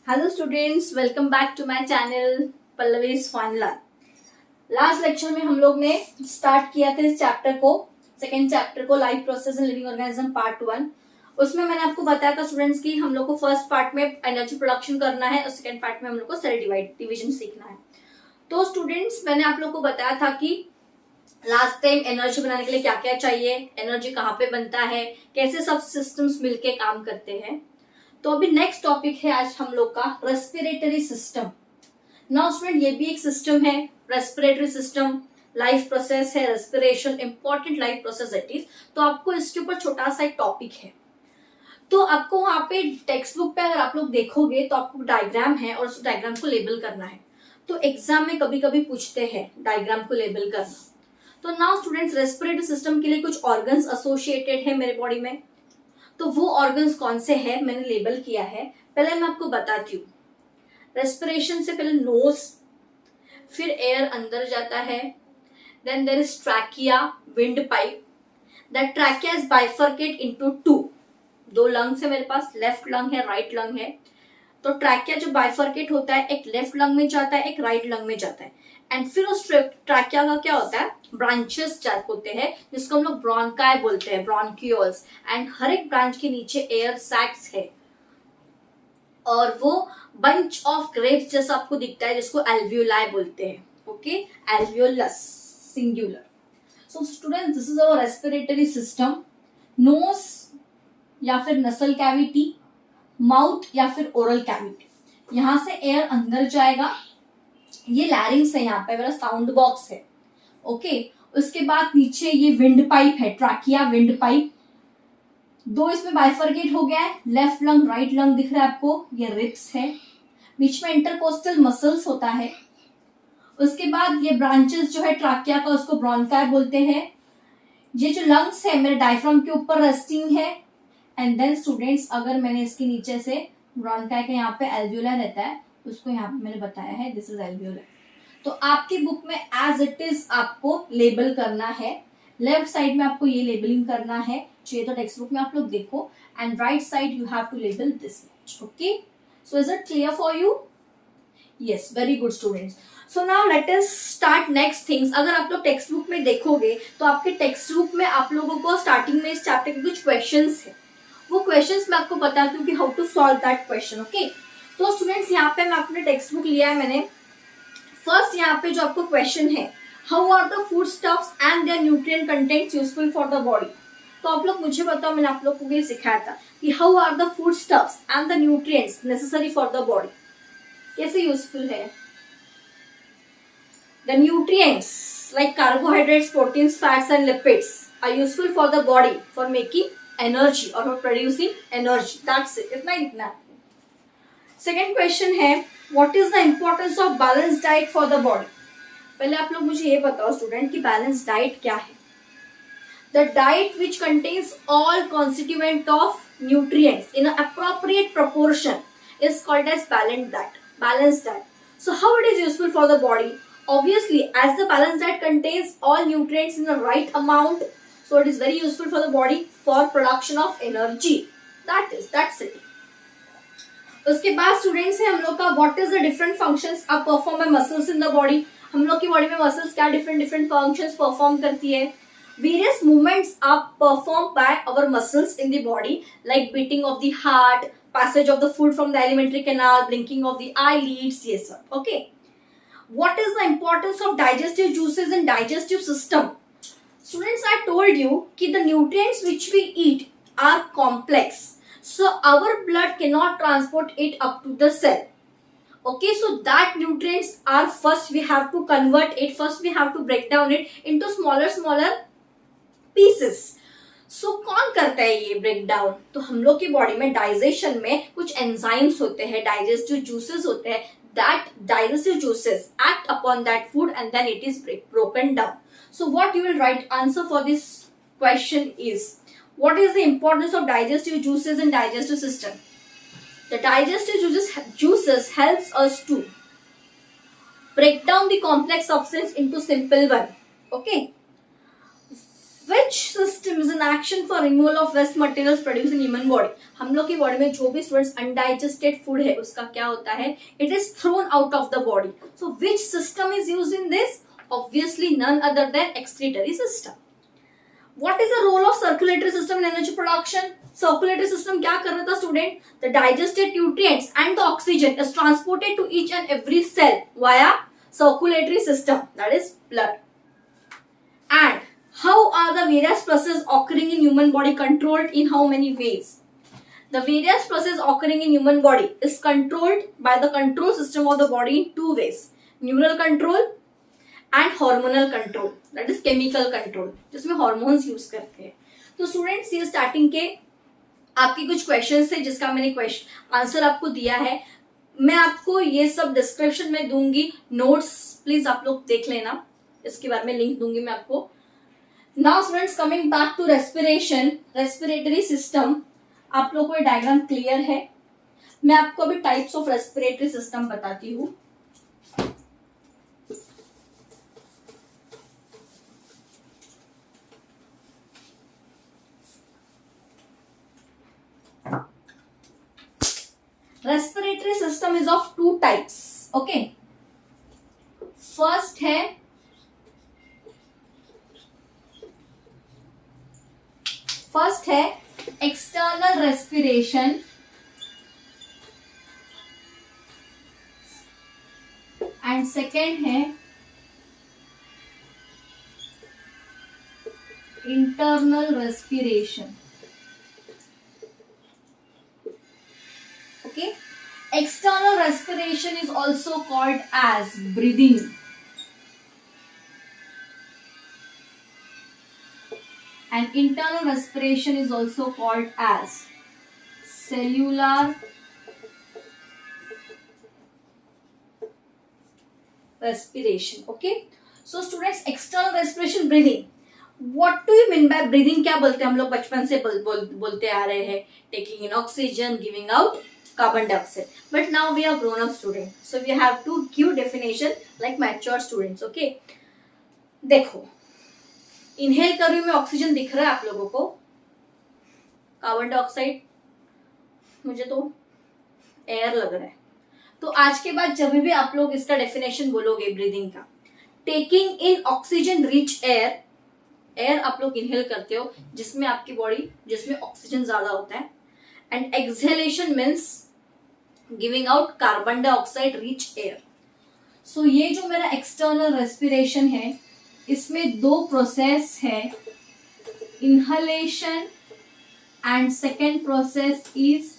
Hello students, welcome back to my channel Pallavi's fun learn. Last lecture में हम लोग ने स्टार्ट किया था इस चैप्टर को, सेकेंड चैप्टर को, life process in living organism part 1। उसमें मैंने आपको बताया था स्टूडेंट्स की हम लोग को फर्स्ट पार्ट में एनर्जी प्रोडक्शन करना है और सेकेंड पार्ट में हम लोग को सेल डिवीजन सीखना है। तो स्टूडेंट्स, मैंने आप लोग को बताया था कि लास्ट टाइम एनर्जी बनाने के लिए क्या क्या चाहिए, एनर्जी कहाँ पे बनता है, कैसे सब सिस्टम्स मिलके काम करते हैं। तो अभी नेक्स्ट टॉपिक है आज हम लोग का रेस्पिरेटरी सिस्टम। नाउ स्टूडेंट, ये भी एक सिस्टम है, रेस्पिरेटरी सिस्टम, लाइफ प्रोसेस है, respiration important life process it is. तो आपको इसके ऊपर छोटा सा एक टॉपिक है। तो आपको वहां पे टेक्स्ट बुक पे अगर आप लोग देखोगे तो आपको डायग्राम है और उस डायग्राम को लेबल करना है। तो एग्जाम में कभी कभी पूछते हैं डायग्राम को लेबल करना। तो नाउ स्टूडेंट्स, रेस्पिरेटरी सिस्टम के लिए कुछ ऑर्गन्स एसोसिएटेड है मेरे बॉडी में। तो वो ऑर्गन्स कौन से हैं मैंने लेबल किया है, पहले मैं आपको बताती हूँ। रेस्पिरेशन से पहले नोज, फिर एयर अंदर जाता है, then there is trachea, windpipe पाइप। That trachea is bifurcate into two. दो लंग्स है मेरे पास, लेफ्ट लंग है, राइट लंग है। तो ट्रैकिया जो बाइफर्केट होता है, एक लेफ्ट लंग में जाता है, एक राइट लंग में जाता है। एंड फिर उस ट्रैकिया का क्या होता है, ब्रांचेस टाइप होते हैं जिसको हम लोग ब्रोंकाई बोलते हैं, ब्रोंक्यूल्स। एंड हर एक ब्रांच के नीचे एयर सैक्स है और वो बंच ऑफ ग्रेप्स जैसा आपको दिखता है जिसको एल्वियोलाई बोलते हैं। Okay, alveolus singular. So students, this is our respiratory system. Nose या फिर नसल कैविटी, माउथ या फिर ओरल कैविटी। यहां से एयर अंदर जाएगा, ये लैरिंग्स है, यहाँ पे मेरा साउंड बॉक्स है। ओके, उसके बाद नीचे ये विंड पाइप है, ट्रैकिया विंड पाइप। दो इसमें बाइफर्केट हो गया है, लेफ्ट लंग राइट लंग दिख रहा है आपको, ये रिब्स है। बीच में इंटरकोस्टल मसल्स होता है। उसके बाद ये ब्रांचेस जो है ट्रैकिया का, उसको ब्रोंकाई बोलते हैं। ये जो लंग्स है मेरे डायफ्राम के ऊपर रेस्टिंग है। एंड देन स्टूडेंट्स, अगर मैंने इसके नीचे से ब्रोंकाई का यहाँ पे एल्वियोलाई रहता है, उसको यहाँ पे मैंने बताया है दिस इज एल्वियोलाई। तो आपकी बुक में एज इट इज आपको लेबल करना है। लेफ्ट साइड में आपको ये लेबलिंग करना है, चाहिए तो टेक्स्ट बुक में आप लोग देखो। And right side you have to label this much. Okay, so is it clear for you? Yes, very good students. So now let us start next things. अगर आप लोग टेक्स्ट बुक में देखोगे तो आपके टेक्स्ट बुक में आप लोगों को स्टार्टिंग में इस चैप्टर के कुछ क्वेश्चंस है। वो क्वेश्चंस मैं आपको बताती हूँ कि how to solve that question. Okay, तो स्टूडेंट्स, यहाँ पे मैं अपने टेक्स्ट बुक लिया है मैंने। फर्स्ट यहाँ पे जो आपको क्वेश्चन है, how are the food stuffs and their nutrient contents useful for the body. तो आप लोग मुझे बताओ, मैंने आप लोग को ये सिखाया था कि how are the food stuffs and the nutrients necessary for the body, कैसे यूजफुल है। The nutrients like carbohydrates, proteins, fats and lipids are useful for the body for making energy और for producing energy. That's it, इतना ही लिखना है। Second question है, what is the importance of balance diet for the body. पहले आप लोग मुझे ये बताओ स्टूडेंट कि बैलेंस डाइट क्या है। The diet which contains all constituent of nutrients in appropriate proportion is called as balance diet. So how it is useful for the body? Obviously, as the balanced diet contains all nutrients in the right amount, so it is very useful for the body for production of energy. That's it. उसके बाद students है हम लोग का, what is the different functions are perform by muscles in the body. हम लोग की body में मसल्स क्या डिफरेंट फंक्शंस परफॉर्म करती है। Various movements are perform by our muscles in the body, like beating of the heart, passage of the food from the alimentary canal, blinking of the eyelids, ये सब। Okay, what is the importance of digestive juices in digestive system? Students, I told you कि the nutrients which we eat are complex, so our blood cannot transport it up to the cell. Okay, so that nutrients are first we have to convert it, first we have to break down it into smaller pieces. So कौन करता है ये break down? तो हम लोग की body में digestion में कुछ एंजाइम्स होते हैं, डाइजेस्टिव जूसेस होते हैं। That digestive juices act upon that food and then it is broken down. So what you will write answer for this question is, what is the importance of digestive juices in digestive system? The digestive juices helps us to break down the complex substance into simple one. Okay. Which system is in action for removal of waste materials produced in human body? हम लोग की body में जो भी students undigested food है उसका क्या होता है? It is thrown out of the body. So which system is used in this? Obviously none other than excretory system. What is the role of circulatory system in energy production? Circulatory system क्या कर रहा था student? The digested nutrients and the oxygen is transported to each and every cell via circulatory system, that is blood. And how are the various processes occurring in human body controlled in how many ways? The various processes occurring in human body is controlled by the control system of the body in two ways: neural control and hormonal control, that is chemical control, जिसमें hormones use करते हैं. तो students ये starting के आपके कुछ questions थे जिसका मैंने क्वेश्चन आंसर आपको दिया है. मैं आपको ये सब डिस्क्रिप्शन में दूंगी, नोट्स प्लीज आप लोग देख लेना, इसके बारे में लिंक दूंगी मैं आपको. Now students coming back to respiration, respiratory system. आप लोग को डायग्राम क्लियर है? मैं आपको अभी टाइप्स ऑफ रेस्पिरेटरी सिस्टम बताती हूँ. Respiratory system is of two types. Okay, first है एक्सटर्नल रेस्पिरेशन एंड सेकेंड है internal respiration. Okay, external respiration is also called as breathing, and internal respiration is also called as cellular respiration. Okay, so students, external respiration, breathing. What do you mean by breathing? क्या बोलते हैं हम लोग बचपन से बोलते आ रहे हैं, taking in oxygen, giving out carbon dioxide. But now we are grown up students, so we have to give definition like mature students. Okay, देखो, इनहेल कर रही हूं मैं, ऑक्सीजन दिख रहा है आप लोगों को, कार्बन डाइऑक्साइड मुझे तो एयर लग रहा है. तो आज के बाद जब भी आप लोग इसका डेफिनेशन बोलोगे ब्रीदिंग का, taking in oxygen rich air, air आप लोग इनहेल करते हो जिसमें आपकी बॉडी, जिसमें ऑक्सीजन ज्यादा होता है, and exhalation means giving out carbon dioxide rich air. So ये जो मेरा एक्सटर्नल रेस्पिरेशन है, इसमें दो प्रोसेस है, inhalation and second process is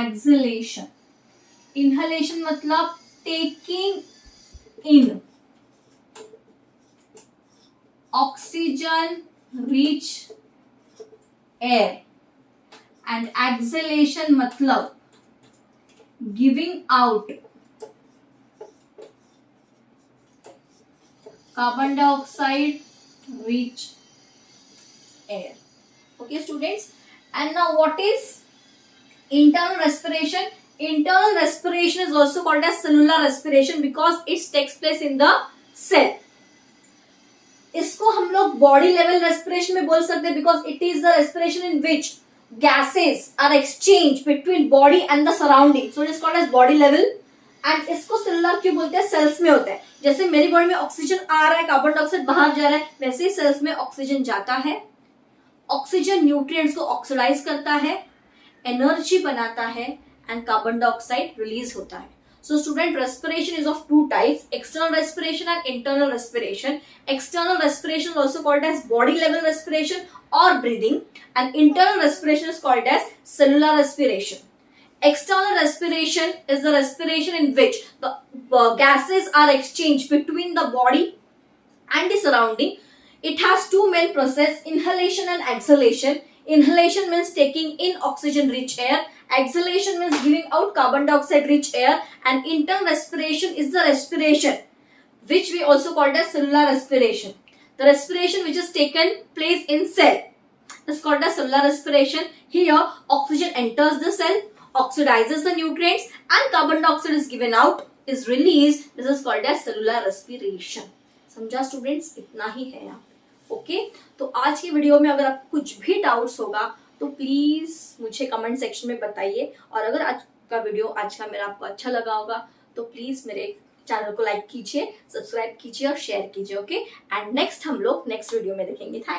exhalation. Inhalation मतलब taking in oxygen rich air, and exhalation मतलब giving out carbon dioxide rich air. Okay students, and now what is internal respiration? Internal respiration is also called as cellular respiration because it takes place in the cell. इसको हम लोग body level respiration में बोल सकते हैं because it is the respiration in which gases are exchanged between body and the surrounding, so it is called as body level. And इसको cellular क्यों बोलते हैं? सेल्स में होता है. जैसे मेरी बॉडी में ऑक्सीजन आ रहा है, कार्बन डाइऑक्साइड बाहर जा रहा है, वैसे ही सेल्स में ऑक्सीजन जाता है, ऑक्सीजन न्यूट्रिएंट्स को ऑक्सीडाइज करता है, एनर्जी बनाता है, एंड कार्बन डाइऑक्साइड रिलीज होता है. So student, respiration is of two types: external respiration and internal respiration. External respiration is also called as body level respiration or breathing, and internal respiration is called as cellular respiration. External respiration is the respiration in which the gases are exchanged between the body and the surrounding. It has two main processes: inhalation and exhalation. Inhalation means taking in oxygen rich air, exhalation means giving out carbon dioxide rich air, and internal respiration is the respiration which we also called as cellular respiration. The respiration which is taken place in cell is called as cellular respiration. Here oxygen enters the cell, oxidizes the nutrients, and carbon dioxide is given out, is released. This is called as cellular respiration. समझा students? इतना ही है यहाँ. Okay, तो आज की video में अगर आपको कुछ भी डाउट्स होगा तो प्लीज मुझे कमेंट सेक्शन में बताइए, और अगर आज का वीडियो आज का मेरा आपको अच्छा लगा होगा तो प्लीज मेरे चैनल को लाइक कीजिए, सब्सक्राइब कीजिए और शेयर कीजिए। ओके, एंड नेक्स्ट हम लोग नेक्स्ट वीडियो में देखेंगे। थैंक